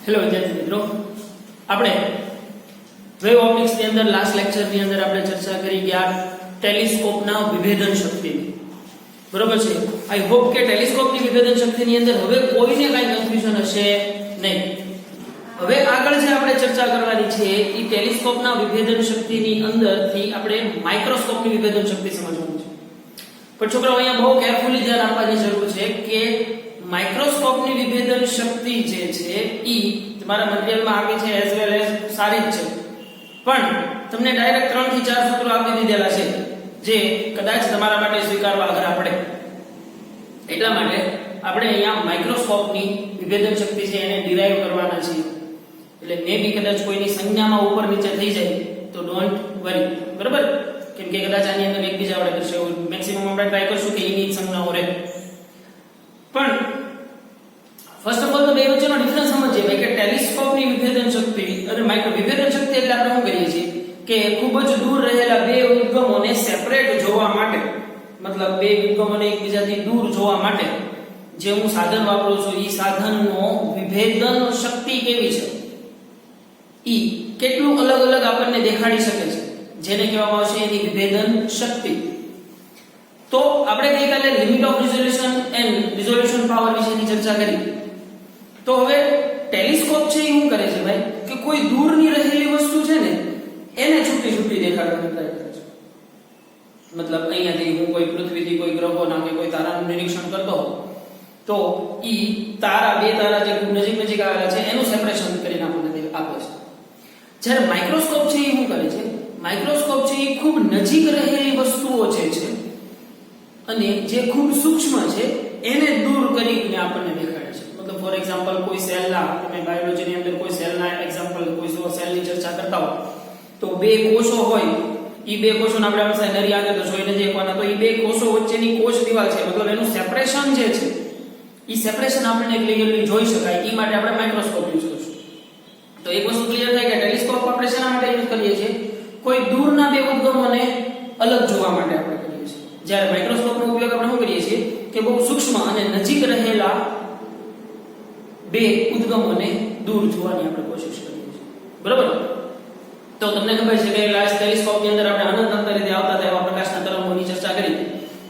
Hello વિદ્યાર્થી મિત્રો, આપણે વેવ ઓપ્ટિક્સ ની અંદર લાસ્ટ લેક્ચર ની અંદર આપણે ચર્ચા કરી ગયા ટેલિસ્કોપના વિભેદન શક્તિની. બરોબર છે. આઈ હોપ કે ટેલિસ્કોપની વિભેદન શક્તિની અંદર હવે કોઈને કાંઈ કન્ફ્યુઝન હશે નહીં. હવે આગળ જે આપણે ચર્ચા કરવાની છે એ ટેલિસ્કોપના વિભેદન શક્તિની અંદરથી આપણે માઇક્રોસ્કોપની વિભેદન શક્તિ સમજવાની છે. પણ છોકરાઓ અહીંયા બહુ કેરફુલી ધ્યાન આપવાની જરૂર છે કે માઇક્રોસ્કોપની વિભેદન શક્તિ જે છે ઈ તમારા મટીરીયલમાં આવી છે એઝ વેલ એઝ સારી જ છે, પણ તમને ડાયરેક્ટ 3 થી 4 સૂત્રો આપી દીધેલા છે જે કદાચ તમારા માટે સ્વીકારવા અઘરા પડે. એટલા માટે આપણે અહીંયા માઇક્રોસ્કોપની વિભેદન શક્તિ છે એને ડિરાઈવ કરવાના છે. એટલે મે બી કદાચ કોઈની સંજ્ઞામાં ઉપર નીચે થઈ જાય તો ડોન્ટ વરી, બરાબર? કેમ કે કદાચ આની અંદર એકબીજા વડે કરશે, મેક્સિમમ આપણે ટ્રાય કરશું કે એની સંજ્ઞાઓ રહે. પણ ફર્સ્ટ ઓફ ઓલ તો બે વચ્ચેનો ડિફરન્સ સમજીએ ભાઈ કે ટેલિસ્કોપની વિભેદન શક્તિ અને માઇક્રો વિભેદન શક્તિ એટલે આપણે શું કરીએ છીએ કે ખૂબ જ દૂર રહેલા બે ઉદ્ગમોને સેપરેટ જોવા માટે, મતલબ બે ઉદ્ગમોને એકબીજાથી દૂર જોવા માટે જે હું સાધન વાપરું છું એ સાધનનો વિભેદન શક્તિ કેવી છે, ઈ કેટલું અલગ અલગ આપણને દેખાડી શકે છે, જેને કહેવામાં આવશે એની વિભેદન શક્તિ. તો આપણે ગઈકાલે limit of resolution and resolution power વિશેની ચર્ચા કરી. તો હવે ટેલિસ્કોપ છે એ શું કરે છે ભાઈ કે કોઈ દૂરની રહેલી વસ્તુ છે ને એને છૂટી છૂટી દેખાડવાની ટ્રાય કરે છે. મતલબ અહીંયાથી હું કોઈ પૃથ્વીથી કોઈ ગ્રહોના કે કોઈ તારાનું નિરીક્ષણ કરતો હોઉં તો ઈ તારા બે તારા જે ખૂબ નજીક નજીક આવેલા છે એનું સેપરેશન કરીને આપણને આપે છે. જ્યારે માઇક્રોસ્કોપ છે એ શું કરે છે, માઇક્રોસ્કોપ છે એ ખૂબ નજીક રહેલી વસ્તુઓ જે છે અને જે ખૂબ સૂક્ષ્મ છે એને દૂર કરીને આપણને દેખાડે છે. મતલબ ફોર એક્ઝામ્પલ કોઈ સેલના, તમે બાયોલોજીની અંદર કોઈ સેલના એક્ઝામ્પલ કોઈ સેલની ચર્ચા કરતા હો તો બે કોષો હોય, ઈ બે કોષોને આપણે હંમેશા નરી આગળ તો જોઈને દેખવાના, તો ઈ બે કોષો વચ્ચેની કોષ દિવાલ છે, મતલબ એનું સેપરેશન જે છે ઈ સેપરેશન આપણને ક્લિયરલી જોઈ શકાય. ઈ માટે આપણે માઇક્રોસ્કોપ યુઝ કરશું. તો એક વસ્તુ ક્લિયર થાય કે ટેલિસ્કોપ આપણે શેના માટે યુઝ કરીએ છીએ, કોઈ દૂરના બે ઉદ્ગમોને અલગ જોવા માટે આપણે કરીએ છીએ. જ્યારે માઇક્રોસ્કોપનો ઉપયોગ આપણે શું કરીએ છીએ કે બહુ સૂક્ષ્મ અને નજીક રહેલા બે ઉદ્ગમોને દૂર જોવાની આપણે કોશિશ કરીએ છીએ, બરાબર? તો તમને ખબર છે કે લાસ્ટ ટેલિસ્કોપની અંદર આપણે અનંત અંતરેથી આવતા હતા એવા પ્રકાશના તરંગોની ચર્ચા કરી.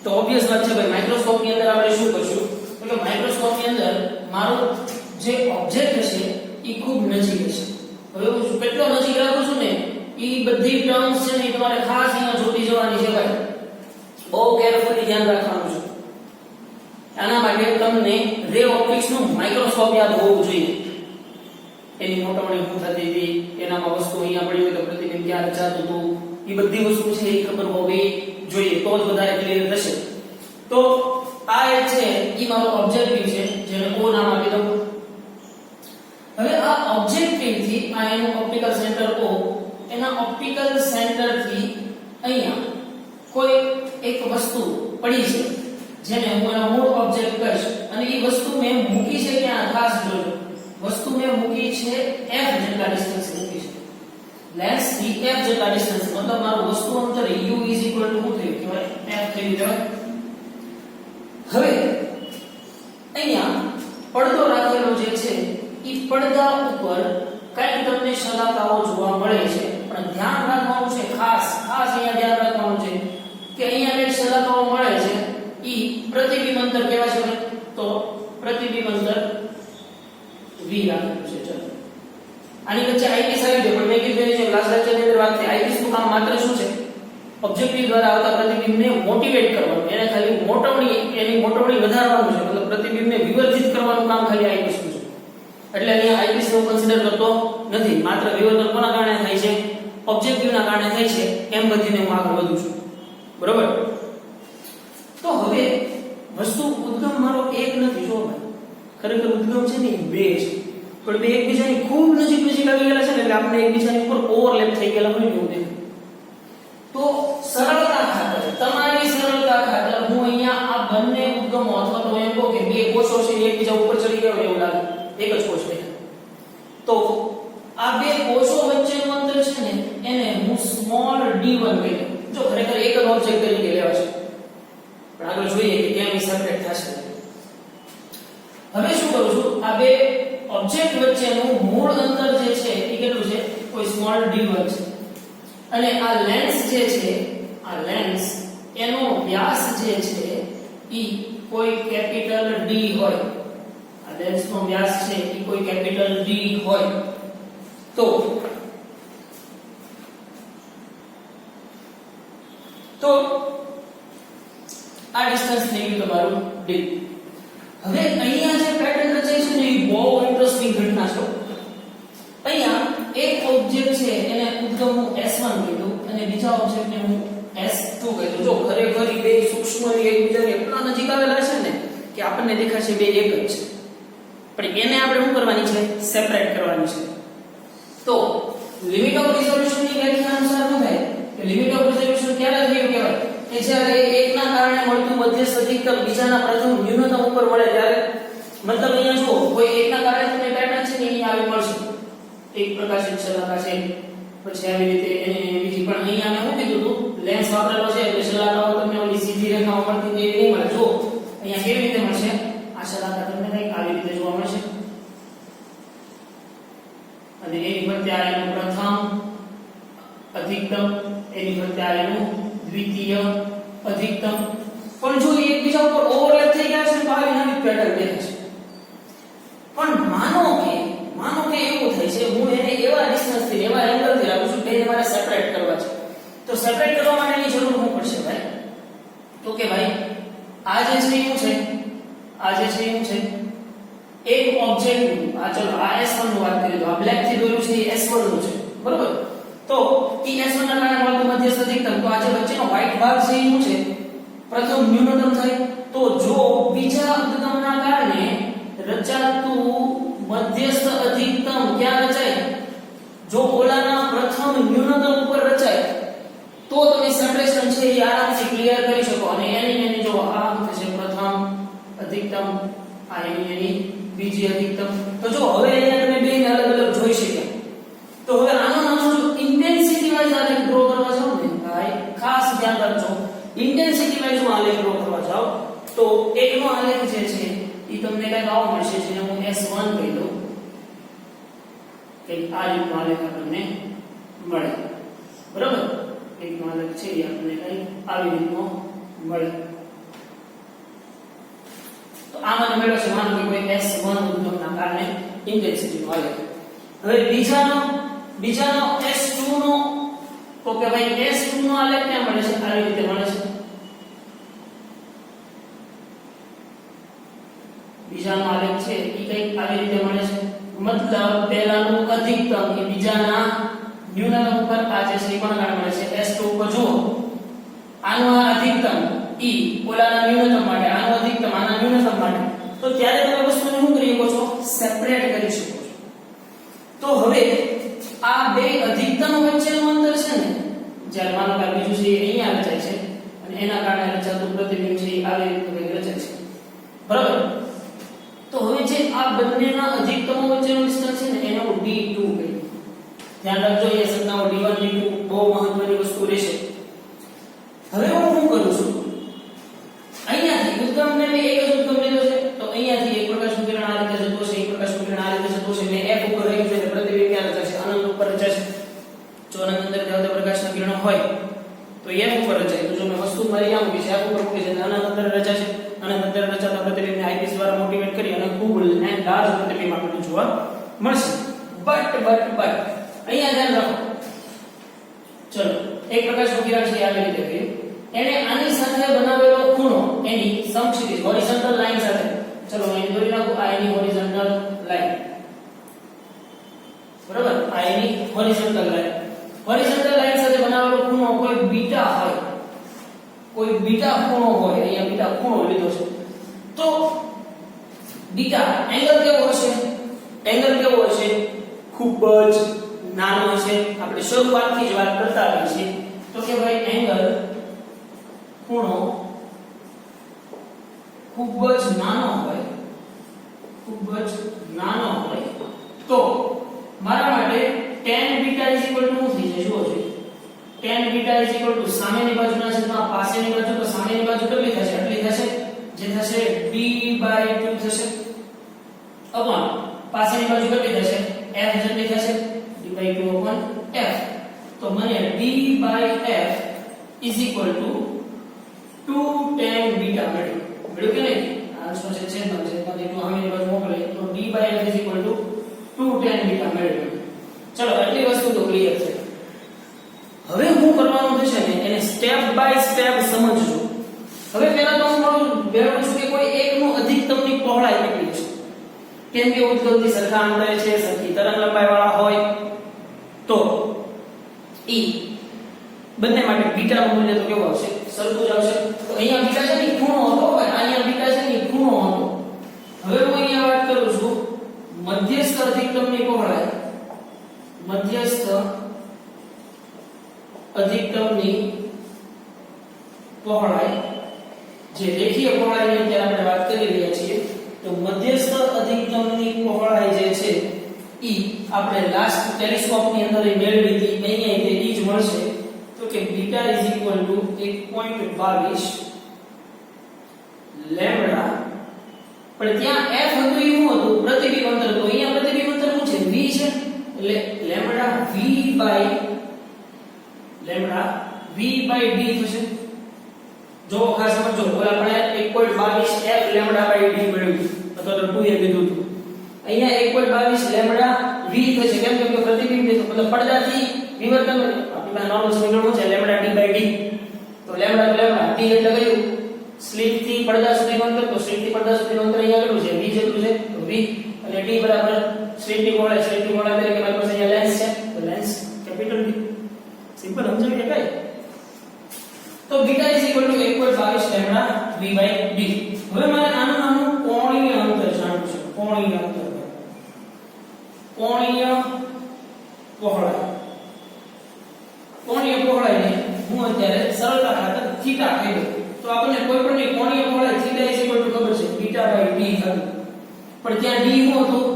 તો ઓબ્વિયસ વાત છે ભાઈ માઇક્રોસ્કોપની અંદર આપણે શું કરશું તો માઇક્રોસ્કોપની અંદર મારો જે ઓબ્જેક્ટ છે એ ખૂબ નજીક છે. હવે હું કેટલો નજીક રાખું છું ને એ બધી ટર્મ્સ છે ને તમારે ખાસ અહીંયા જોતી જવાની છે ભાઈ, બહુ કેરફુલી ધ્યાન રાખવાનું છે. આના માટે તમને રે ઓપ્ટિક્સ નું માઇક્રોસ્કોપ યાદ હોવું જોઈએ. એની મોટવણી શું થતી હતી, એનામાં વસ્તુ અહીંયા પડી હોય તો પ્રતિબિંબ ક્યાં રચાતું હતું, એ બધી વસ્તુ છે એ ખબર હોવી જોઈએ, તો જ વધારે ક્લિયર થશે. તો આ એક છે એ મારો ઓબ્જેક્ટિવ છે જેને O નામ આપી દઉં. હવે આ ઓબ્જેક્ટિવ થી આ એનું ઓપ્ટિકલ સેન્ટર O, એના ઓપ્ટિકલ સેન્ટર થી અહીંયા કોઈ એક વસ્તુ પડી છે જેને હું એનો મૂળ ઓબ્જેક્ટ કહીશ અને એ વસ્તુ મેં મૂકી છે ક્યાં, ખાસ જોજો, વસ્તુ મેં મૂકી છે f જેટલા ડિસ્ટન્સ મૂકી છે, લેન્સ થી f જેટલા ડિસ્ટન્સ, મતલબ મારું વસ્તુ અંતર u = શું થયું કહેવાય f થયું કહેવાય. હવે અહીંયા પડદો રાખેલો જે છે ઈ પડદા ઉપર કઈ તમને શલાકાઓ જોવા મળે છે, પણ ધ્યાન રાખવાનું છે, ખાસ અહીંયા ધ્યાન રાખવાનું છે કે અહીંયા જે શલાકાઓ મળે છે ઈ પ્રતિબિંબ અંતર કેવા છે તો પ્રતિબિંબ અંતર v રાખેલું છે. ચલો આની વચ્ચે આઈપીસ આવી છે, પણ મેં કીધું છે ક્લાસ લેક્ચરની અંદર વાત થઈ, આઈપીસ નું કામ માત્ર શું છે, ઓબ્જેક્ટિવ દ્વારા આવતા પ્રતિબિંબને મોટિવેટ કરવાનું, એને ખાલી એની મોટવણી વધારવાનું છે, મતલબ પ્રતિબિંબને વિવર્ધિત કરવાનું કામ ખાલી આઈપીસ નું છે. એટલે અહીંયા આઈપીસ નું કન્સિડર કરતો નથી, માત્ર વિવર્ધન કોના કારણે થાય છે, ઓબ્જેક્ટિવના કારણે થાય છે. એમ બધીને હું આગળ વધું છું, બરોબર? તો હવે વસ્તુ ઉદ્ગમ મારો એક નથી, જો ભાઈ ખરેખર ઉદ્ગમ છે ને બે છે, પણ બે એકબીજાની ખૂબ નજીક આવી ગયેલા છે ને એટલે આપણે એકબીજાની ઉપર ઓવરલેપ થઈ ગયેલા હોય એવું દેખાય. તો સરળતા ખાતર, તમારી સરળતા ખાતર હું અહીંયા આ બંને ઉદ્ગમો અથવા તો એમ કહો કે બે કોષો છે એકબીજા ઉપર ચડી ગયા હોય એવું લાગે, એક જ કોષ છે. તો આ બે કોષો વચ્ચેનું અંતર છે ને એને હું સ્મોલ d1 કહી દઉં. જો ખરેખર એક જ ઓબ્જેક્ટ તરીકે લેવા છે, પણ આગળ જોઈએ કે કેમ સેપરેટ થશે. આ બે ઓબ્જેક્ટ વચ્ચેનું મૂળ અંતર જે છે એ કેટલું છે કોઈ સ્મોલ d1 છે અને આ લેન્સ જે છે આ લેન્સ એનો વ્યાસ જે છે ઈ કોઈ કેપિટલ D હોય આ લેન્સનો વ્યાસ છે ઈ કોઈ કેપિટલ D હોય તો આ ડિસ્ટન્સ થઈ ગયું તમારું d. હવે અહીંયા જે પેટર્ન રચાય છે ને એ બહુ ઇન્ટરેસ્ટિંગ ઘટના છે. અહીંયા એક ઓબ્જેક્ટ છે એને ઉદ્ગમ હું S1 કીધું અને બીજા ઓબ્જેક્ટને હું S2 કીધું. જો ખરેખર બે સૂક્ષ્મ એકબીજાને એટલા નજીક આવેલા છે ને કે આપણને દેખાશે બે એક જ છે, પણ એને આપણે શું કરવાની છે? સેપરેટ કરવાની છે. તો લિમિટ ઓફ રિઝોલ્યુશન ની વ્યાખ્યા અનુસાર શું થાય કે લિમિટ ઓફ રિઝોલ્યુશન ક્યારે થયું કહેવાય કે જ્યારે એકના કારણે મળતું મધ્યસ્થ અધિકતમ બીજાના પ્રથમ ન્યૂનતમ ઉપર મળે ત્યારે. મતલબ અહીંયા જુઓ કોઈ એકના કારણે તમને પેટર્ન છે ને અહીં આવી મળશે એક પ્રકાશિત શલાકા છે, પછી આવી રીતે એને બીજી. પણ અહીંયા અમે શું કીધું હતું લેન્સ વાપરેલો છે એટલે શલાકાઓ તમને ઓલી સીધી રેખાઓ મળતી એવી નહીં મળે. જો અહીંયા કેવી રીતે મળશે? આ શલાકા તમને કંઈક આવી રીતે જોવા મળશે અને એની ફરતે આ એનું પ્રથમ અધિકતમ, એની ફરતે આ એનું દ્વિતીય અધિકતમ. પણ જો એકબીજા ઉપર ઓવરલેપ થઈ ગયા છે તો આવી નવી પેટર્ન દેખાશે. પણ માનો કે એવું થાય છે હું એને એવા ડિસ્ટન્સ થી એવા એંગલ થી રાખું છું કે એને મારે સેપરેટ કરવા છે. તો સેપરેટ કરવા માટેની જરૂર શું પડશે ભાઈ? તો કે ભાઈ આ જે છે શું છે? આ જે છે શું છે? એક ઓબ્જેક્ટ આ ચલો આ S1 નું વાત કરી દો. આ બ્લેક થી દોર્યું છે એ S1 નું છે, બરોબર? તો ઈ S1 ના કારણે મળતું મધ્યસ્થ અધિકતમ. તો આ જે વચ્ચેનો વ્હાઇટ ભાગ છે એ શું છે? પ્રથમ ન્યૂનતમ થાય. તો જો બીજા અધિકતમના કારણે રચાતું મધ્યસ્થ અધિકતમ ક્યાં રચાય? જો ઓલાના પ્રથમ ન્યૂનતમ ઉપર રચાય તો તમે સેપરેશન છે એ આરામથી ક્લિયર કરી શકો. અને એની જો આ થશે પ્રથમ અધિકતમ, આ એની બીજી અધિકતમ. તો જો હવે અહીંયા તમે બેને અલગ અલગ જોઈ શક્યા. તો હવે આનો નામ જો ઇન્ટેન્સિટી વાઇઝ આલેખ ડ્રો કરવા જાવ ને ભાઈ ખાસ ધ્યાન રાખજો. ઇન્ટેન્સિટી વાઇઝ હું આલેખ ડ્રો કરવા જાવ તો એકનો આલેખ જે છે ઈ તમને કઈક આવો મળશે જેને હું S1 કહી દઉં. કે આ રીતનો આલેખ આપણને મળે, બરાબર? એકનો આલેખ છે એ આપણને કઈ આવી રીતનો મળે. તો આ મને મળ્યો છે માનો કે કોઈ S1 ઉદ્ગમના કારણે ઇન્ટેન્સિટીનો આલેખ. હવે બીજાનો S2 નો તો કે ભાઈ S2 નો આલેખ ક્યાં મળે છે? આવી રીતે મળે છે. બીજાનો આલેખ છે એ કઈક આવી રીતે મળે છે. મતલબ પહેલાનું અધિકતમ એ બીજાના ન્યૂનતમ ઉપર આ જે છે કોના કારણે મળે છે? S2 ઉપર જુઓ આનું આ અધિકતમ ઈ ઓલાના ન્યૂનતમ માટે, આનું અધિકતમ આના ન્યૂનતમ માટે. તો ત્યારે તમે વસ્તુને શું કરી શકો છો? સેપરેટ કરી શકો છો. તો હવે આ બે અધિકતમ વચ્ચેનું અંતર છે ને જ્યારે માનો કે બીજું છે અહીંયા રચાય છે અને એના કારણે રચાતું પ્રતિબિંબ છે આવી રીતે રચાય છે, બરાબર? તો હવે જે આ બંનેના અધિકતમો વચ્ચેનો ડિસ્ટન્સ છે ને એને હું D2 કહીએ. ધ્યાન રાખજો એ સંખ્યાઓ D1 D2 બહુ મહત્વની વસ્તુ રહેશે. હવે હું શું કરું છું? અહીંયાથી ઉદ્ગમને મેં એક જ ઉદ્ગમ લીધો છે તો અહીંયાથી એક પ્રકાશનું કિરણ આ રીતે જતો છે, એક પ્રકાશનું કિરણ આ રીતે જતો છે. મેં F ઉપર રાખ્યું છે એટલે પ્રતિબિંબ ક્યાં રચાશે? અનંત ઉપર રચાશે. જો અનંત અંદર આવતા પ્રકાશના કિરણો હોય તો F ઉપર રચાય. તો જો મેં વસ્તુ મારી આમ મૂકી છે, F ઉપર મૂકી છે અનંત અંદર રચાશે. અને અંદર રચાતા પ્રતિબિંબને આઈપીસ દ્વારા મોટિવેટ કરી અને ખૂબ એન્ડ લાર્જ પ્રતિબિંબ આપણને જોવા મળશે. બટ અહીંયા ધ્યાન રાખો. ચલો એક પ્રકાશનું કિરણ છે આવી રીતે કે એને આની સાથે બનાવેલો ખૂણો એની સમક્ષિતિજ હોરિઝોન્ટલ લાઈન સાથે, ચલો અહીં દોરી નાખું. આ એની હોરિઝોન્ટલ લાઈન, બરાબર? આ એની હોરિઝોન્ટલ લાઈન. હોરિઝોન્ટલ લાઈન સાથે બનાવેલો ખૂણો કોઈ બીટા હોય, કોઈ બીટા ખૂણો હોય. અહીંયા બીટા ખૂણો લીધો છે તો બીટા એંગલ કેવો હશે? એંગલ કેવો હશે? ખૂબ જ નાનો હશે. આપણે શરૂઆતથી જ વાત કરતા આવીએ છીએ તો કે ભાઈ એંગલ ખૂણો ખૂબ જ નાનો હોય, ખૂબ જ નાનો હોય તો મારા માટે tan બીટા શું થઈ જશે? જુઓ જોઈએ tan બીટા સામેની બાજુના છેદમાં પાસેની બાજુ. તો સામેની બાજુ કેટલી થશે? આટલી થશે, જે થશે d/2 થશે. अपॉन પાછળની બાજુ કેટલી થશે f જેટલી થશે d/2/f તો મને d/f = 2 tan બીટા મળ્યું કે નહીં આન્સર છે છેદમાં માંથી 2 સામેની બાજુ મોકલે તો d/f = 2 tan બીટા મળ્યું ચલો એટલી વસ્તુ તો ક્લિયર છે હવે હું કરવાનું થશે ને એને સ્ટેપ બાય સ્ટેપ સમજજો હવે પહેલા તો હું મારું બેરવું છું કે કોઈ એકનું અધિકતમની પહોળાઈ કેટલી છે કેમ કે ઉદ્ગમથી સરખા અંતરે છે સરખી તરંગ લંબાઈ વાળા હોય તો e બંને માટે બીટા નું મૂલ્ય તો કેવું આવશે સરખું જ આવશે તો અહીંયા બીટા છે ને ખૂણો હતો હોય અહીંયા બીટા છે ને ખૂણો હતો હવે હું અહીંયા વાત કરું છું મધ્યસ્થ અધિકતમની પહોળાઈ મધ્યસ્થ અધિકતમની પહોળાઈ જે રેખીય પહોળાઈની અત્યારે આપણે વાત કરી રહ્યા છીએ તો મધ્યસ્થ અધિકતમની પહોળાઈ જે છે ઈ આપણે લાસ્ટ ટેલિસ્કોપની અંદર મેળવી હતી અહીંયા તે ઈ જ મળશે તો કે બીટા = 1.22 લેમ્બડા પણ ત્યાં f હતું એ શું હતું પ્રતિબિંબ અંતર તો અહીંયા પ્રતિબિંબ અંતર શું છે v છે એટલે લેમ્બડા v/d થશે જો ખાસ સમજો બોલ આપણે 1.22 f લેમ્બડા/d મળ્યું અથવા તો 2 એ કીધું હતું અહીંયા 1.22 લેમ્બડા v થશે કેમ કે પ્રતિબિંબ છે મતલબ પડદાથી વિવર્તન આપણા નોર્મલ સમીકરણ છે લેમ્બડા d/d તો લેમ્બડા d એટલે કયું સ્લિટ થી પડદા સુધીનું અંતર તો સ્લિટ થી પડદા સુધીનું અંતર અહીંયા કેટલું છે v જેટલું છે તો v અને d બરાબર સ્લિટ ની પહોળાઈ તરીકે મારી પાસે અહીંયા લેન્સ છે તો લેન્સ કેપિટલ D સિમ્પલ સમજાવી શકાય તો બીટા = 1.22 લેમ્બડા v/d હવે મારે આનું કોણીય અંતર જાણવું છે કોણીય અંતર કોણીય પહોળાઈને હું અત્યારે સરળતા ખાતર થીટા કહી દઉં તો આપણને કોઈ પણ કોણીય પહોળાઈ થીટા = ખબર છે બીટા/d થયું પણ ત્યાં d શું હતું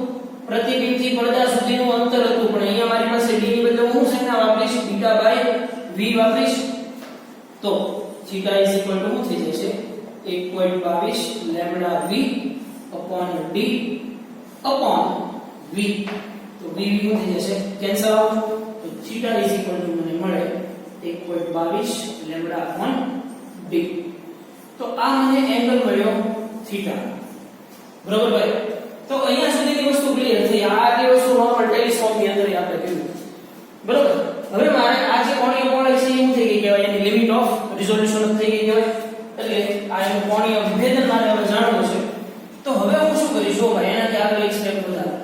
પ્રતિબિંબથી પડદા સુધીનું અંતર હતું પણ અહીંયા મારી પાસે d ની બદલે હું સંજ્ઞા વાપરીશ બીટા/v વાપરીશ તો થીટા = શું થઈ જશે 1.22 લેમ્બડા v / d / v તો v શું થઈ જશે કેન્સલ આઉટ તો થીટા = મને મળે 1.22 લેમ્બડા / d તો આ મને એંગલ મળ્યો થીટા બરોબર ભાઈ તો અહીંયા સુધીની વસ્તુ ક્લિયર થઈ આ આટલી વસ્તુ નોર્મલ ટેલિસ્કોપની અંદર આપણે કર્યું બરોબર હવે મારે આ જે કોણીય પહોળાઈ છે એ શું થઈ ગઈ કહેવાય એની લિમિટ ઓફ રિઝોલ્યુશન થઈ ગઈ કહેવાય એટલે આ એનું કોણીય વિભેદન મારે હવે જાણવું છે તો હવે હું શું કરીશ જો ભાઈ એનાથી આગળ એક સ્ટેપ વધારે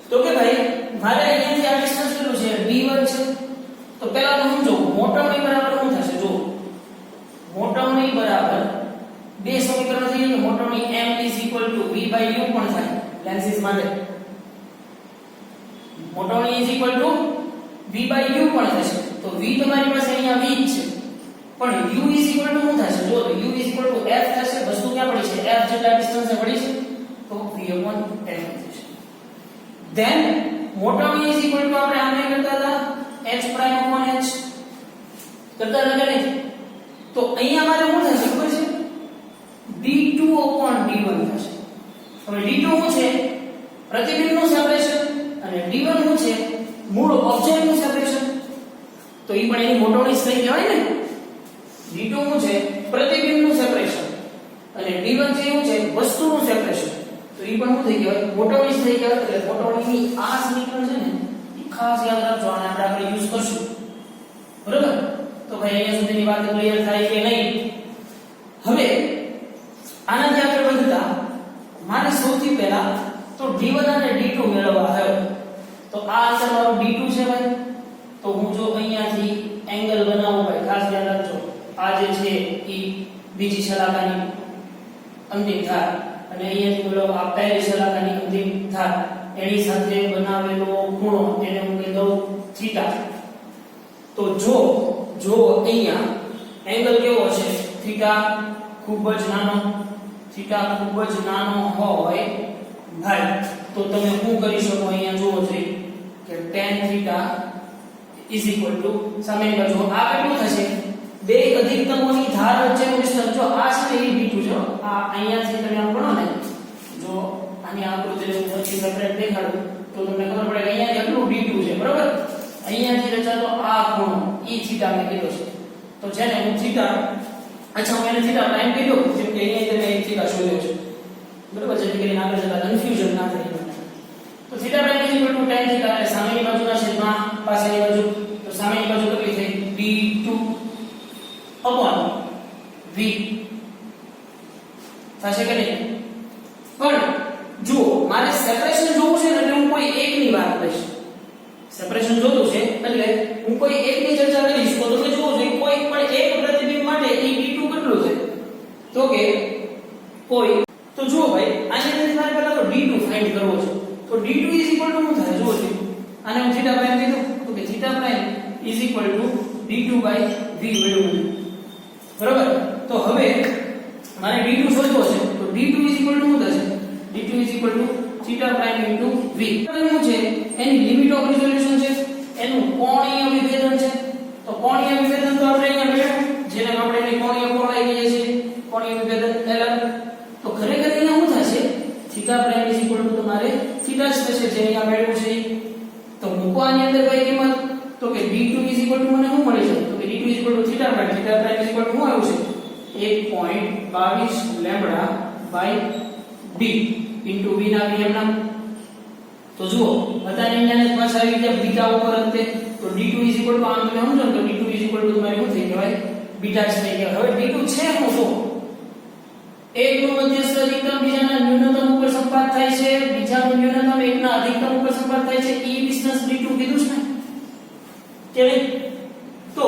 તો કે ભાઈ મારે અહીંયાથી આ ડિસ્ટન્સ કેટલું છે d1 છે તો પહેલા તો સમજો મોટવણી બરાબર શું થશે જો મોટવણી બરાબર બે સમીકરણ થઈ ગયા મોટવણી m = v/u પણ થાય લેન્સીસ માટે મોટવણી = v/u પણ થશે તો v તમારી પાસે અહીંયા v છે પણ u = શું થશે જો તો u = f થશે વસ્તુ ક્યાં પડી છે f જેટલા ડિસ્ટન્સ પડી છે તો v/m થશે ધેન મોટવણી = આપણે આને કરતા હતા h'/h કરતા હતા કે નહીં તો અહીંયા મારે શું થશે ખબર છે d2/d1 થશે હવે d2 શું છે પ્રતિબિંબનું સેપરેશન અને d1 શું છે મૂળ ઓબ્જેક્ટનું સેપરેશન તો ઈ પણ એની મોટવણી થઈ કહેવાય ને d2 શું છે પ્રતિબિંબનું સેપરેશન અને d1 છે શું છે વસ્તુનું સેપરેશન તો ઈ પણ શું થઈ કહેવાય મોટવણી થઈ કહેવાય એટલે મોટવણીની આ સમીકરણ છે ને ઈ ખાસ યાદ રાખજો અને આપણે આગળ યુઝ કરશું બરાબર તો ભાઈ અહીંયા સુધીની વાત ક્લિયર થાય કે નહીં હવે આનાથી આગળ વધતા મારે સૌથી પહેલા તો d1 અને d2 મેળવવા હોય તો આ અંતર મારો d2 છે ભાઈ તો હું જો અહીંયાથી એંગલ બનાવું ભાઈ ખાસ ધ્યાન રાખજો આ જે છે ઈ બીજી શલાકાની અંતિમ ધાર અને અહીંયાથી બોલો આ પહેલી શલાકાની અંતિમ ધાર એની સાથે બનાવેલો ખૂણો એને હું કહી દઉં થીટા તો જો અહીંયા એંગલ કેવો છે થીટા ખૂબ જ નાનો હોય ભાઈ તો તમે શું કરી શકો અહીંયા જુઓ છો કે tan થીટા = સામેની બાજુ આ કેટલું થશે બે અધિકતમોની ધાર વચ્ચેનું વિસ્તર જો આ છે ને એ b2 છે આ અહીંયાથી તમે આમ ગણો ને જો આની આકૃતિને હું પછી સેપરેટ દેખાડું તો તમને ખબર પડે કે અહીંયા કેટલું d2 છે બરાબર અહીંયાથી રચાતો આ ખૂણો e થીટા મેં કીધો છે તો છે ને હું થીટા અચ્છા હું એને થીટા પ્રાઇમ કીધું જેમ કે અહીંયા તમે એક થીટા શોધ્યો છે બરાબર જેથી કરીને આગળ જતા કન્ફ્યુઝન ના થાય તો થીટા પ્રાઇમ tan થીટા એટલે સામેની બાજુના છેદમાં પાછળની બાજુ તો સામેની બાજુ કેટલી થઈ d2 v થશે કે નહીં પણ જો મારે સેપરેશન જોવું છે એટલે હું કોઈ એકની વાત કરીશ સેપરેશન જોતું છે એટલે હું કોઈ એકની ચર્ચા કરીશ તો તમે જુઓ છો કોઈ પણ એક પ્રતિબિંબ માટે એ d2 કેટલું છે તો કે કોઈ તો જુઓ ભાઈ આની અંદર મારે પહેલા તો d2 ફાઇન્ડ કરવો છે તો d2 શું થાય જુઓ છો આને હું થીટા પ્રાઇમ કીધું તો કે થીટા પ્રાઇમ d2 v મેળવ્યું બરાબર તો હવે મારે d2 શોધવો છે તો d2 શું થશે d2 થીટા પ્રાઇમ v શું છે એની લિમિટ ઓફ રિઝોલ્યુશન છે એનું કોણીય વિભેદન છે તો કોણીય વિભેદન તો આપણે અહીંયા મેળવ્યું જેને આપણે એની કોણીય પહોળાઈ કહીએ છીએ કોણીય વિભેદન ln તો ખરેખર અહીંયા શું થશે થીટા પ્રાઇમ તમારે થીટા જ થશે જે અહીંયા મેળવ્યું છે તો મૂકો આની અંદર કઈ કિંમત તો કે d2 મને શું મળી છે તો કે d2 થીટા પ્રાઇમ શું આવ્યું છે 1.22 lambda by d into v ના નિયમ નામ તો જુઓ બધાને અહીંયા પાછા આવી ગયા બીટા ઉપર અંતે તો d2 આમ તમે સમજો તો d2 તમારે શું થઈ ગયું બીટા જ થઈ ગયા હવે d2 છે શું તો એકનું મધ્યસ્થ અધિકતમ બીજાના ન્યૂનતમ ઉપર સંપાત થાય છે બીજાનું ન્યૂનતમ એકના અધિકતમ ઉપર સંપાત થાય છે e ડિસ્ટન્સ d2 કીધું છે ને કે નહીં તો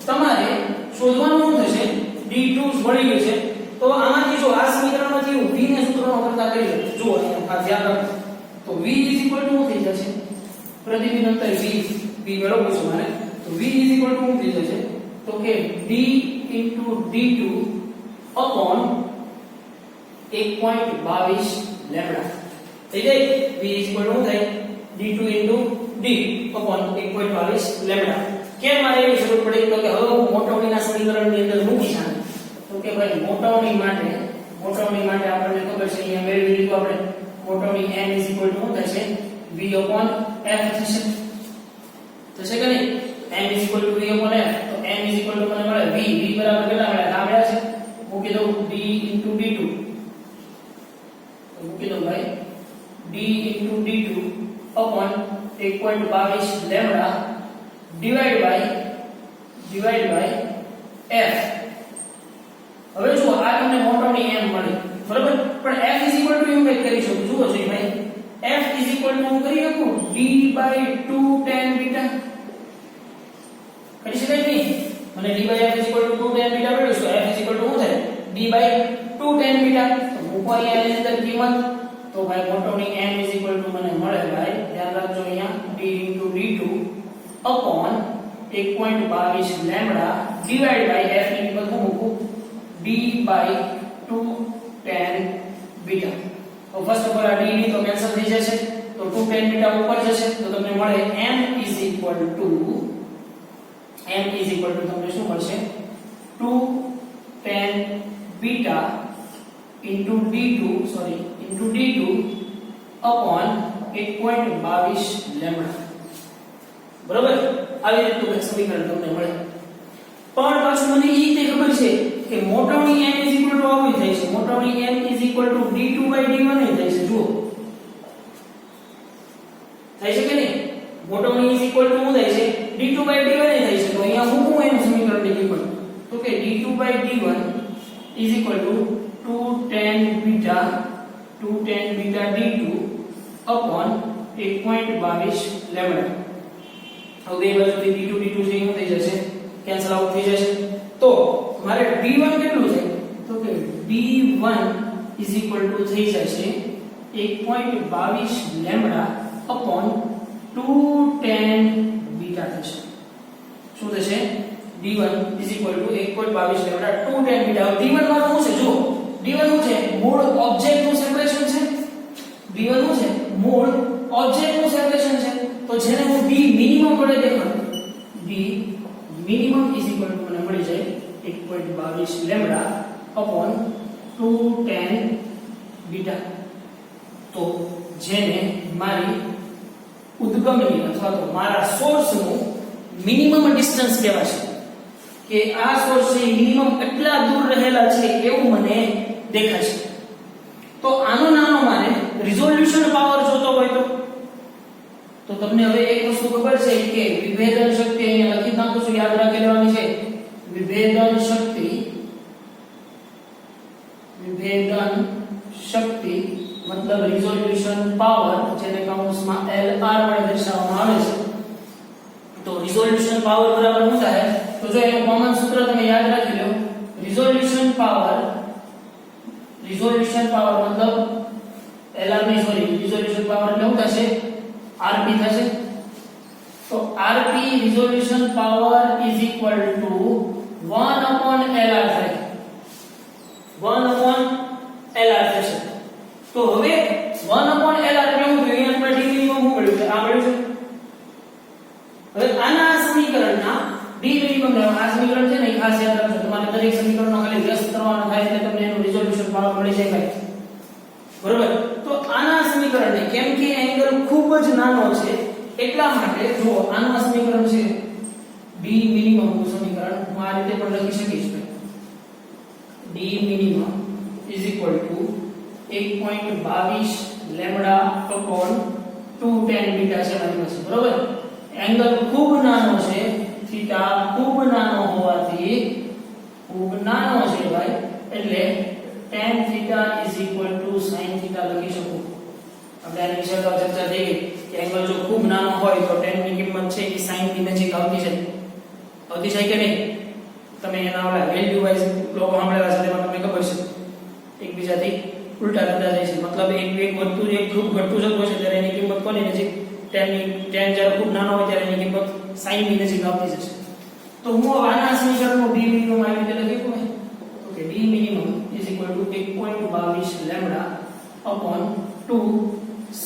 તમારે શોધવાનું શું થશે d2 મળી ગયું છે તો આમાંથી જો આ સમીકરણમાંથી હું v ને સૂત્રનો કરતા કરી લો જુઓ આ ધ્યાન રાખો તો v શું થઈ જશે પ્રતિબિંબ અંતર v મેળવવું છે મારે તો v શું થઈ જશે તો કે d d2 upon 1.22 લેમ્બડા થઈ જાય v શું થાય d2 d upon 1.22 લેમ્બડા કેમ મારે એવી જરૂર પડી તો કે હવે હું મોટવણીના સમીકરણની અંદર મૂકી શાને તો કે ભાઈ મોટવણી માટે આપણને ખબર છે અહીંયા મેળવી લીધું આપણે મોટવણી m શું થશે v upon f થશે કે નહીં m v upon f તો m મને મળે v બરાબર કેટલા મળે આ મળ્યા છે મૂકી દઉં d d2 તો મૂકી દઉં ભાઈ d d2 upon 1.22 lambda divide by f હવે જો આ તમને મોટવણી m મળી બરાબર પણ f એવું કઈ કરી શકું જુઓ છો ભાઈ f હું કરી શકું d by 2 tan બીટા કરી શકાય નહીં મને d by f 2 tan beta મળ્યું તો f શું થાય d by 2 tan બીટા તો મૂકો અહીંયા એની અંદર કિંમત તો ભાઈ મોટવણી m મને મળે ભાઈ ધ્યાન રાખજો અહીંયા d d2 upon 1.22 lambda divide by f ની કિંમત હું મૂકું d by 2 tan બીટા તો ફર્સ્ટ ઓફ ઓલ આ d ની તો કેન્સલ થઈ જશે તો 2 tan બીટા ઉપર જશે તો તમને મળે m તમને શું મળશે 2 tan beta into d2 upon 1.22 lambda બરોબર આવી રીતનું સમીકરણ તમને મળે પણ પાછું મને એ તે ખબર છે કે મોટવણી m આવું થાય છે મોટવણી m d2/d1 થાય છે જુઓ થાય છે કે નહીં મોટવણી શું થાય છે d2/d1 થાય છે તો અહીંયા હું એમ સમીકરણની કિંમત તો કે d2/d1 2 tan beta d2 upon 1.22 lambda હવે બે બાજુથી d2 છે શું થઈ જશે કેન્સલ આઉટ થઈ જશે તો મારે d1 કેટલું છે તો કે d1 થઈ જશે 1.22 લેમ્બડા upon 2 tan બીટા થશે શું થશે d1 1.22 lambda 2 tan beta d1 માં શું છે જો d1 શું છે મૂળ ઓબ્જેક્ટ નું સેપરેશન છે d1 શું છે મૂળ ઓબ્જેક્ટ નું સેપરેશન છે તો જેને હું d મિનિમમ વડે દેખાડું d મિનિમમ મને મળી જાય 1.22 લેમ્બડા upon 2 tan બીટા તો જેને મારી ઉદ્ગમની અથવા તો મારા સોર્સનું મિનિમમ ડિસ્ટન્સ કહેવાશે કે આ સોર્સ છે મિનિમમ કેટલા દૂર રહેલા છે એવું મને દેખાશે. તો આનો નાનો મારે રિઝોલ્યુશન પાવર જોતો હોય તો તમને હવે એક વસ્તુ ખબર છે કે વિભેદન શક્તિ અહીંયા લખી નાખું છું, યાદ રાખી લેવાની છે. વિભેદન શક્તિ મતલબ રિઝોલ્યુશન પાવર, જેને કૌંસમાં LR વડે દર્શાવવામાં આવે છે. તો રિઝોલ્યુશન પાવર બરાબર શું થાય? તો જો એનું કોમન સૂત્ર તમે યાદ રાખી લો. રિઝોલ્યુશન પાવર મતલબ LR ની રિઝોલ્યુશન પાવર એટલે શું થશે? RP થશે. તો RP resolution power is equal two 1 upon LR થાય. 1 upon LR થશે. તો હવે 1 upon LR એટલે શું થયું? અહીંયા આપણે d મિનિમમ શું મળ્યું છે? આ મળ્યું છે. હવે આના સમીકરણના d મિનિમમ આ સમીકરણ છે ને એ ખાસ યાદ રાખજો. તમારે દરેક સમીકરણનો ખાલી વ્યસ્ત કરવાનો થાય એટલે તમને એનું રિઝોલ્યુશન પાવર મળી જાય ભાઈ. બરોબર? તો આના સમીકરણને કેમ કે એંગલ ખૂબ જ નાનો છે એટલા માટે જો આનું સમીકરણ છે d મિનિમમ નું સમીકરણ હું આ રીતે પણ લખી શકીશ. d minimum is equal two 1.22 lambda upon 2 tan beta છે મારી પાસે. બરોબર? એંગલ ખૂબ નાનો છે, થીટા ખૂબ નાનો હોવાથી ખૂબ નાનો છે ભાઈ, એટલે tan theta is equal to sin theta લખી શકું. આપણે આની વિશે અગાઉ ચર્ચા થઈ ગઈ કે એંગલ જો ખૂબ નાનો હોય તો tan ની કિંમત છે એ sin ની નજીક આવતી છે કે નહીં? તમે એના ઓલા વેલ્યુ વાઇઝ લોકો સાંભળેલા છે તેમાં તમને ખબર છે એકબીજાથી ઉલટા થતા જાય છે. મતલબ એક વધતું એક ખૂબ ઘટતું જતું છે ત્યારે એની કિંમત કોની નજીક? tan જ્યારે ખૂબ નાનો હોય ત્યારે એની કિંમત sin ની નજીક આવતી જશે. તો હું આના સમીકરણનું d મિનિમમ આવી રીતે લખી શકું. Okay, d minimum is equal to 1.22 lambda upon 2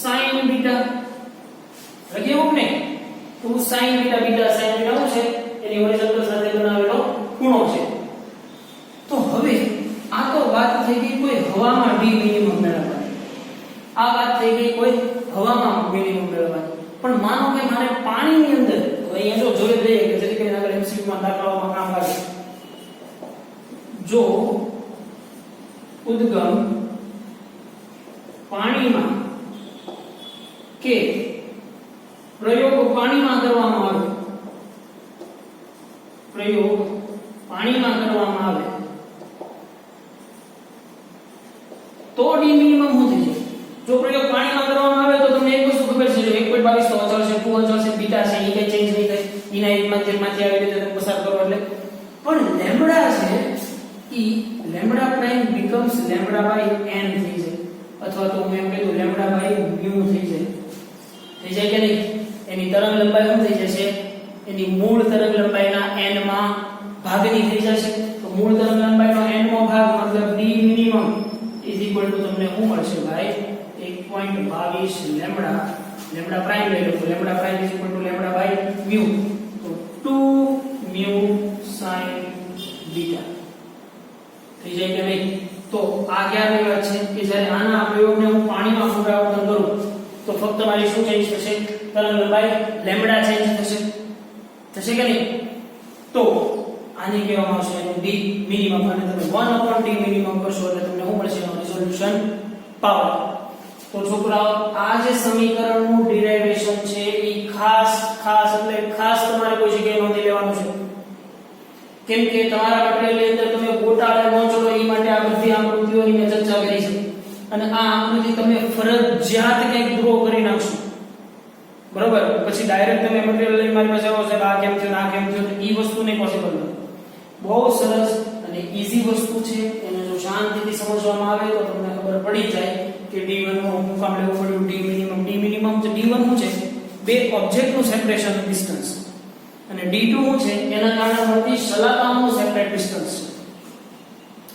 sin beta. લખી શકું ને? 2 sin બીટા. sin બીટા શું છે? એની હોરિઝોન્ટલ સાથે બનાવેલો ખૂણો છે. તો હવે આ તો વાત થઈ ગઈ કોઈ હવામાં d મિનિમમ મેળવવાની. આ વાત થઈ ગઈ કોઈ હવામાં મિનિમમ મેળવવાની. પણ માનો કે મારે પાણીની અંદર, અહીંયા જો જોઈ લઈએ કે જેથી કરીને આગળ MCQ માં દાખલાઓમાં કામ લાગે. જો ઉદ્ગમ પાણીમાં કે પ્રયોગ પાણીમાં કરવામાં આવે, તો d મિનિમમ શું થઈ જાય? જો પ્રયોગ પાણીમાં કરવામાં આવે તો તમને એક વસ્તુ ખબર છે, જો 1.22 તો અચળ છે, 2 અચળ છે, બીટા છે, એ કઈ ચેન્જ નહીં થાય. એના એકમાંથી આવી રીતે તમે પસાર કરો એટલે. પણ લેમ્બડા છે ઈ lambda prime becomes lambda by n થઈ જાય, અથવા તો હું એમ કહી દઉં લેમ્બડા બાય mu થઈ જાય. થઈ જાય કે નહીં? એની તરંગ લંબાઈ શું થઈ જશે? એની મૂળ તરંગ લંબાઈના n માં ભાગની થઈ જશે. તો મૂળ તરંગ લંબાઈનો n મો ભાગ મતલબ d minimum is equal two તમને શું મળશે ભાઈ? 1.22 લેમ્બડા પ્રાઇમ લઈ લો તો lambda prime is equal to lambda by mu. તો 2 mu sin બીટા થઈ જાય કે નહીં? તો આ ક્યારની વાત છે કે જ્યારે આના પ્રયોગને હું પાણીમાં પુનરાવર્તન કરું તો ફક્ત મારી શું ચેન્જ થશે? તરંગ લંબાઈ લેમ્બડા ચેન્જ થશે કે નહીં? તો આને કહેવામાં આવશે એનું d મિનિમમ, અને તમે 1 upon d મિનિમમ કરશો એટલે તમને શું મળશે? એનો રિઝોલ્યુશન પાવર. તો છોકરાઓ આ જે સમીકરણનું ડેરિવેશન છે એ ખાસ તમારે કોઈ જગ્યાએ નોંધી લેવાનું છે. કેમ કે તમારા મટીરીયલની અંદર તમે ગોટાળે ન ચડો એ માટે આ બધી આકૃતિઓની મેં ચર્ચા કરી છે, અને આ આકૃતિ તમે ફરજિયાત કંઈક ડ્રો કરી નાખશો. બરોબર? પછી ડાયરેક્ટ તમે મટીરીયલ લઈને મારી પાસે આવો છો આ કેમ થયું આ કેમ થયું, એ વસ્તુ નહીં પોસિબલ નથી. બહુ સરસ અને ઈઝી વસ્તુ છે. એને જો શાંતિથી સમજવામાં આવે તો તમને ખબર પડી જાય કે d1 નું હું કામ લેવું પડ્યું. d મિનિમમ જે d1 શું છે? બે ઓબ્જેક્ટનું સેપરેશન ડિસ્ટન્સ, અને d2 શું છે? એના કારણે મળતી શલાકાઓનું સેપરેટ ડિસ્ટન્સ છે.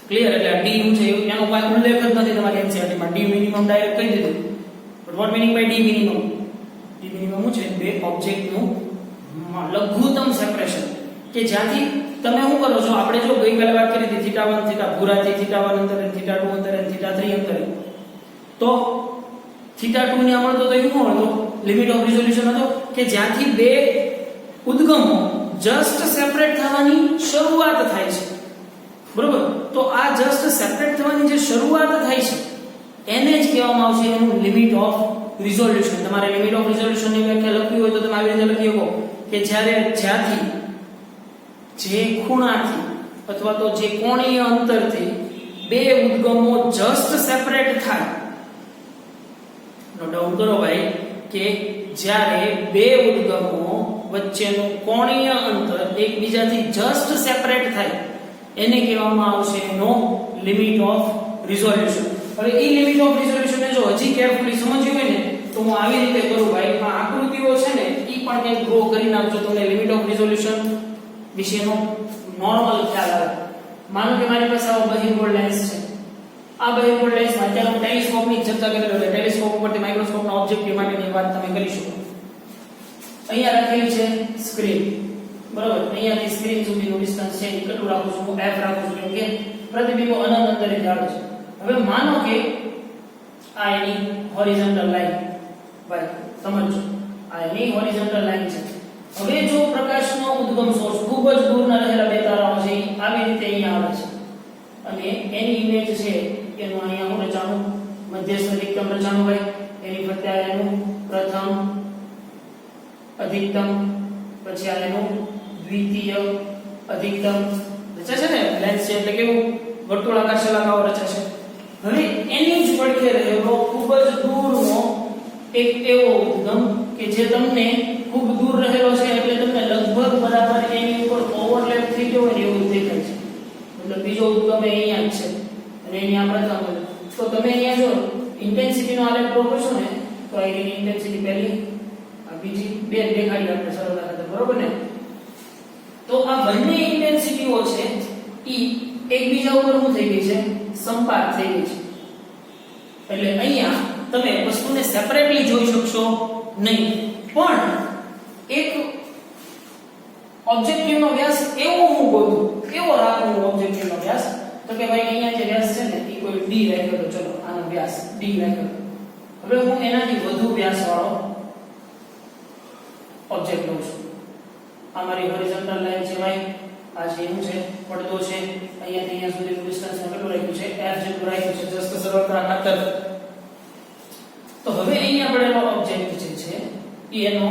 ક્લિયર? એટલે d શું છે એનો કોઈ ઉલ્લેખ જ નથી તમારી NCERT માં. d મિનિમમ ડાયરેક્ટ કહી દીધું. But what meaning by d minimum? d minimum શું છે? બે ઓબ્જેક્ટનું લઘુત્તમ સેપરેશન, કે જ્યાંથી તમે શું કરો છો? આપણે જો ગઈકાલે વાત કરી હતી θ1 θ ભૂરાથી θ1 અંતરે θ2 અંતરે θ3 અંતરે, તો θ2 ને મળતો તો એવું હતો લિમિટ ઓફ રિઝોલ્યુશન હતો કે જ્યાંથી બે ઉદ્ગમો જસ્ટ સેપરેટ થવાની શરૂઆત થાય છે, બરોબર? તો આ જસ્ટ સેપરેટ થવાની જે શરૂઆત થાય છે એને જ કહેવામાં આવશે એનું લિમિટ ઓફ રિઝોલ્યુશન. તમારે લિમિટ ઓફ રિઝોલ્યુશન ની વ્યાખ્યા લખવી હોય તો તમે આવી રીતે લખી શકો કે જ્યાંથી જે ખૂણાથી અથવા તો જે કોણીય અંતરથી બે ઉદ્ગમો જસ્ટ સેપરેટ થાય. નોટ ડાઉન કરો ભાઈ કે જ્યારે બે ઉદ્ગમો વચ્ચેનું કોણીય અંતર એકબીજાથી જસ્ટ સેપરેટ થાય એને કહેવામાં આવશે એનો લિમિટ ઓફ રિઝોલ્યુશન. હવે એ લિમિટ ઓફ રિઝોલ્યુશન ને જો હજી કેરફુલી સમજ્યું હોય ને તો હું આવી રીતે કરું ભાઈ. આ આકૃતિઓ છે ને એ પણ કંઈક ડ્રો કરી નાખજો તમને લિમિટ ઓફ રિઝોલ્યુશન વિશેનો નોર્મલ ખ્યાલ આવે. માનો કે મારી પાસે આવો બહિર્ગોળ લેન્સ છે. આ બહિર્ગોળ લેન્સમાં અત્યારે હું ટેલિસ્કોપની ચર્ચા કરી રહ્યો છું. ટેલિસ્કોપ ઉપરથી માઇક્રોસ્કોપના ઓબ્જેક્ટિવ માટેની વાત તમે કરી શકો. અહીંયા રાખેલી છે સ્ક્રીન, બરાબર? અહીંયાથી સ્ક્રીન સુધીનું ડિસ્ટન્સ છે એ કેટલું રાખું છું? હું f રાખું છું કેમ કે પ્રતિબિંબો અનંત અંતરે જાળવે છે. હવે માનો કે આ એની હોરિઝોન્ટલ લાઈન, ભાઈ સમજો, આ એની હોરિઝોન્ટલ લાઈન છે. હવે જો પ્રકાશનો ઉદ્ગમ સોર્સ ખૂબ જ દૂરના રહેલા બે તારાઓ છે આવી રીતે અહીંયા આવે છે અને એની ઇમેજ છે એનું અહીંયા હું રચાણું મધ્યસ્થ અધિકતમ રચાણું ભાઈ. એની ફરતે એનું પ્રથમ અધિકતમ, પછી આ એનું દ્વિતીય અધિકતમ રચાશે ને. લેન્સ છે એટલે કેવું વર્તુળાકાર શલાકાઓ રચાશે. હવે એની જ પડખે રહેલો ખૂબ જ દૂરનો એક એવો ઉદ્ગમ કે જે તમને ખૂબ દૂર રહેલો છે એટલે તમને લગભગ બરાબર એની ઉપર ઓવરલેપ થઈ ગયો હોય એવું દેખાય છે. મતલબ બીજો ઉદ્ગમ અહીંયા જ છે અને એની આ પ્રથમ. તો તમે અહીંયા જો ઇન્ટેન્સિટીનો આલેખ ડ્રો કરશો ને તો એની ઇન્ટેન્સિટી પહેલી, આ બીજી, બે દેખાડી આપણે સરળતા ખાતર, બરોબર ને? તો આ બંને ઇન્ટેન્સિટીઓ છે ઈ એકબીજા ઉપર શું થઈ ગઈ છે? સંપાત થઈ ગઈ છે. એટલે અહીંયા તમે વસ્તુને સેપરેટલી જોઈ શકશો નહીં. પણ એક ઓબ્જેક્ટિવનો વ્યાસ એવો હું ગોતું, કેવો રાખું ઓબ્જેક્ટિવનો વ્યાસ? તો કે ભાઈ અહીંયા જે વ્યાસ છે ને એ કોઈ d રાખ્યો તો ચલો આનો વ્યાસ d રાખ્યો. હવે હું એનાથી વધુ વ્યાસ વાળો ઓબ્જેક્ટ લઉં છું. આ મારી હોરિઝોન્ટલ લાઈન છે ભાઈ. આ છે એનું છે પડદો છે. અહીંયાથી અહીંયા સુધીનું ડિસ્ટન્સ કેટલું રાખ્યું છે? f જેટલું રાખ્યું છે જસ્ટ સરળતા ખાતર. તો હવે અહીંયા પડેલો ઓબ્જેક્ટ જે છે એનો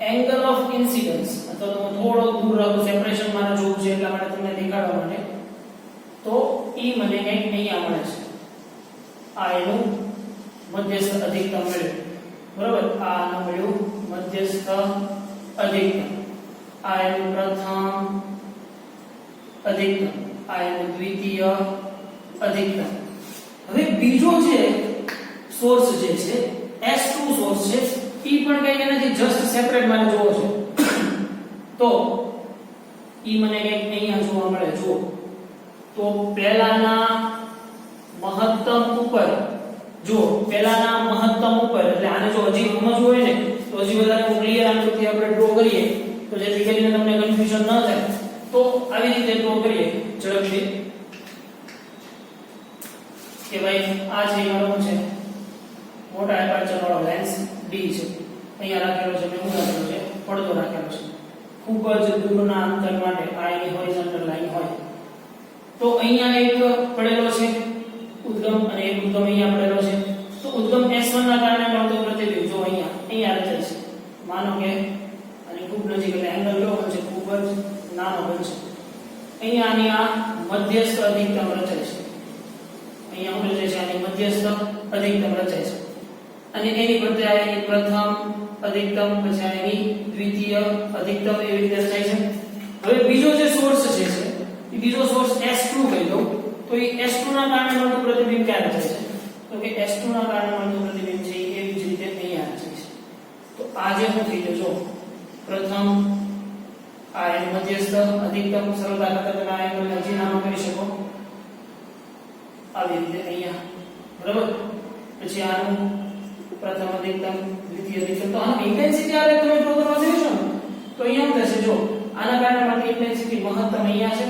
એંગલ ઓફ ઇન્સિડન્સ અથવા તો થોડો દૂર રાખું, સેપરેશન મારે જોવું છે એટલા માટે તમને દેખાડવા માટે. તો ઈ મને કંઈક અહીંયા મળે છે. આ એનું મધ્યસ્થ અધિકતમ મળ્યું, બરોબર? આ આનું મળ્યું મધ્યસ્થ અધિકતમ. આ એનું પ્રથમ અધિકતમ, આ એનું દ્વિતીય અધિકતમ. હવે બીજો જે સોર્સ જે છે S2 સોર્સ છે ઈ પણ કઈ નથી, જસ્ટ સેપરેટ મારે જોવો છે. તો ઈ મને કઈક અહીંયા જોવા મળે. જો તો પહેલાના મહત્તમ ઉપર, જો પહેલાના મહત્તમ ઉપર એટલે આને જો હજી સમજવું હોય ને તો હજી વધારે હું ક્લિયર આકૃતિ આપણે ડ્રો કરીએ તો જેથી કરીને તમને કન્ફ્યુઝન ન થાય. તો આવી રીતે ડ્રો કરીએ ઝડપથી કે ભાઈ આ છે મારો છે મોટા એપર્ચર વાળો લેન્સ D છે. અહીંયા રાખેલો છે, મેં રાખેલો છે પડદો રાખેલો છે. ખૂબ જ દૂરના અંતર માટે આ એની હોરિઝોન્ટલ લાઈન હોય. તો અહીંયા એક પડેલો છે ઉદ્ગમ અને એક ઉદ્ગમ અહીંયા પડેલો છે. તો ઉદ્ગમ S1 ના કારણે મળતો પ્રતિબિંબ જો અહીંયા રચાય છે. માનો કે અને ખૂબ નજીક એટલે એંગલ કેવો બનશે? ખૂબ જ નાનો બનશે. અહીંયા આની આ મધ્યસ્થ અધિકતમ રચાય છે. અહીંયા હું રચાય છે આની મધ્યસ્થ અધિકતમ રચાય છે. અને એની ફરતે આ એની પ્રથમ અધિકતમ, પછી આ એની દ્વિતીય અધિકતમ એવી રીતે રચાય છે. હવે બીજો જે સોર્સ છે એ બીજો સોર્સ S2 કહી દઉં. તો એ S2 ના કારણે મળતું પ્રતિબિંબ ક્યાં રચાય છે? તો કે S2 ના કારણે મળતું પ્રતિબિંબ છે એવી જ રીતે અહીંયા રચાય છે. તો આ જે શું થઈ ગયો? જો પ્રથમ આ એની મધ્યસ્થ અધિકતમ, સરળતા ખાતર તમે આ એંગલને હજી નાનો કરી શકો આવી રીતે અહીંયા, બરાબર? પછી આનું પ્રથમ અધિકતમ, દ્વિતીય અધિકતમ. તો આની ઇન્ટેન્સિટી આ તમે ડ્રો કરવા જશો ને તો અહીંયા શું થશે? જો આના કારણે મળતી ઇન્ટેન્સિટી મહત્તમ અહીંયા છે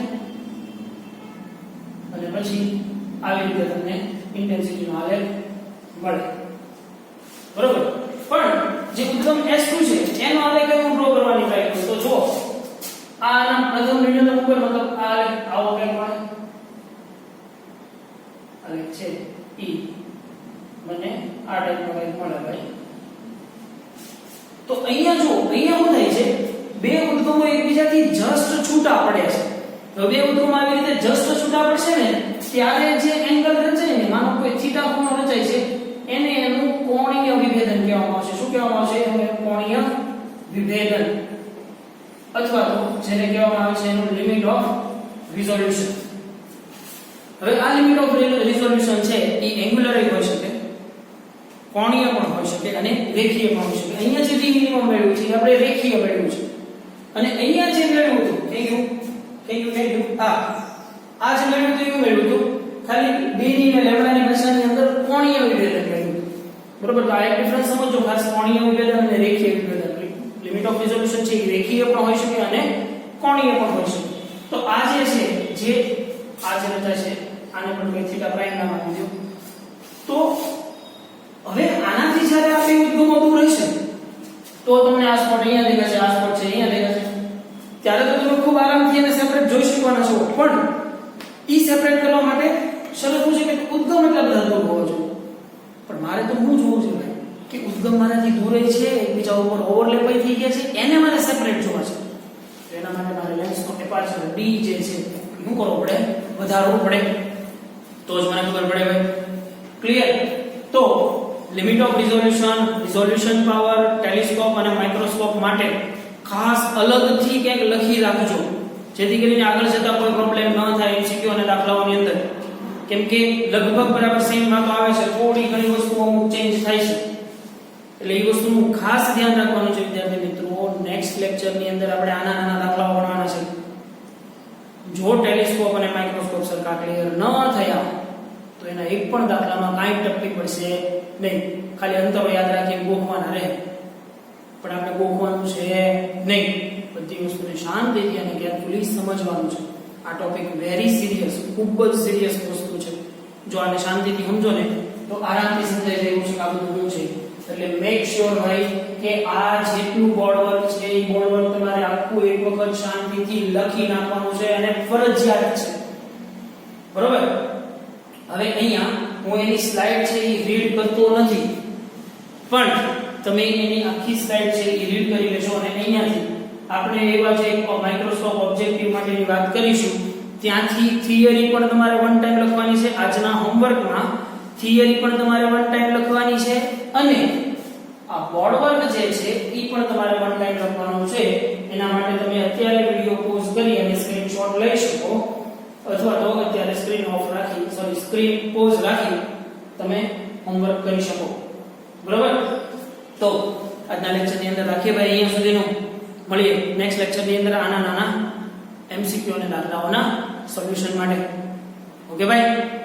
અને પછી આવી રીતે તમને ઇન્ટેન્સિટીનો આલેખ મળે. બરોબર. પણ જે ઉદ્ગમ S2 છે એનો આલેખ હું ડ્રો કરવાની ટ્રાય કરું તો જો આના પ્રથમ ન્યૂનતમ ઉપર મતલબ આ આલેખ આવો કંઈક મળે આલેખ છે E મને આ ટાઈપનો કંઈક મળે ભાઈ. તો અહીંયા જો અહીંયા શું થાય છે બે ઉદ્ગમો એકબીજાથી જસ્ટ છૂટા પડે છે. તો બે ઉદ્ગમો આવી રીતે જસ્ટ છૂટા પડશે ને ત્યારે જે એંગલ રચાય ને માનો કોઈ થીટા કોણ રચાય છે એને એનું કોણીય વિભેદન કહેવામાં આવશે. શું કહેવામાં આવશે? એને કોણીય વિભેદન અથવા તો જેને કહેવામાં આવે છે એનું લિમિટ ઓફ રિઝોલ્યુશન. હવે આ લિમિટ ઓફ રિઝોલ્યુશન છે એ એંગ્યુલર હોઈ શકે, કોણીય પણ હોઈ શકે અને રેખીય પણ હોઈ શકે. અહીંયા જે મિનિમમ મેળવ્યું છે આપણે રેખીય મેળવ્યું છે અને અહીંયા જે મેળવ્યું હતું કયું આ જે મેળવ્યું હતું એવું મેળવ્યું હતું ખાલી b ની અને લેમ્ડા ની ભાષાની અંદર કોણીય વિભેદન મેળવ્યું. બરોબર. તો આ એક ડિફરન્સ સમજો ખાસ, કોણીય વિભેદન અને રેખીય વિભેદન. લિમિટ ઓફ રિઝોલ્યુશન છે એ રેખીય પણ હોઈ શકે અને કોણીય પણ હોઈ શકે. તો આ જે છે જે આ જે રચા છે આને પણ મેં થીટા પ્રાઇમ નામ આપી દઉં. તો હવે આનાથી જ્યારે આ બે ઉદ્ગમો દૂર હશે તો તમને આ સ્પોટ અહીંયા દેખાશે, આ સ્પોટ છે અહીંયા દેખાશે, ત્યારે તો તમે ખૂબ આરામથી એને સેપરેટ જોઈ શકવાના છો. પણ ઈ સેપરેટ કરવા માટે શરત શું છે કે ઉદ્ગમ એટલા બધા દૂર હોવો જોઈએ. પણ મારે તો હું જોવું છે ભાઈ કે ઉદ્ગમ મારાથી દૂર છે, એકબીજા ઉપર ઓવરલેપ થઈ ગયા છે, એને મારે સેપરેટ જોવા છે. તો એના માટે મારે લેન્સનો એપાર્ચર d જે છે શું કરવો પડે? વધારવું પડે. તો જ મને ખબર પડે ભાઈ. ક્લિયર? તો limit of resolution power, telescope અને માઇક્રોસ્કોપ માટે ખાસ અલગથી કંઈક લખી રાખજો જેથી કરીને આગળ જતા કોઈ પ્રોબ્લેમ ન થાય એમસીક્યુ અને દાખલાઓની અંદર. કેમ કે લગભગ બરાબર સેમ માં તો આવે છે, થોડી ઘણી વસ્તુઓ અમુક ચેન્જ થાય છે, એટલે એ વસ્તુનું ખાસ ધ્યાન રાખવાનું છે વિદ્યાર્થી મિત્રો. નેક્સ્ટ લેક્ચરની અંદર આપણે આના નાના દાખલાઓ ગણવાના છે. જો ટેલિસ્કોપ અને માઇક્રોસ્કોપ સરખા ક્લિયર ન થયા તો એના એક પણ દાખલામાં કાંઈ ટપકી પડશે નહીં. ખાલી અંતરો યાદ રાખીને ગોખવાના રહે, પણ આપણે ગોખવાનું છે નહીં. બધી વસ્તુને શાંતિથી અને કેરફુલી સમજવાનું છે. આ ટોપિક વેરી સિરિયસ, ખૂબ જ સિરિયસ વસ્તુ છે. જો આને શાંતિથી સમજો ને તો આરામથી સમજાઈ જાય એવું છે કે આ બધું શું છે. એટલે મેક શ્યોર ભાઈ કે આ જેટલું બોર્ડ વર્ક છે એ બોર્ડ વર્ક તમારે આખું એક વખત શાંતિથી લખી નાખવાનું છે અને ફરજિયાત છે. બરોબર. હવે અહીંયા હું એની સ્લાઇડ છે એ રીડ કરતો નથી, પણ તમે એની આખી સ્લાઇડ છે એ રીડ કરી લેશો અને અહીંયાથી આપણે એવા જે માઇક્રોસ્કોપ ઓબ્જેક્ટિવ માટેની વાત કરીશું ત્યાંથી થિયરી પણ તમારે વન ટાઈમ લખવાની છે. આજના હોમવર્કમાં થિયરી પણ તમારે વન ટાઈમ લખવાની છે અને આ બોર્ડ વર્ક જે છે એ પણ તમારે વન ટાઈમ લખવાનો છે. એના માટે તમે અત્યારે વિડિયો પોઝ કરી અને સ્ક્રીનશોટ લઈ શકો અથવા તો અત્યારે સ્ક્રીન પોઝ રાખી તમે હોમવર્ક કરી શકો. બરોબર. તો આજના લેક્ચરની અંદર રાખીએ ભાઈ અહીંયા સુધીનું. મળીએ નેક્સ્ટ લેક્ચરની અંદર આના નાના એમસીક્યુ અને દાખલાઓના સોલ્યુશન માટે. ઓકે ભાઈ.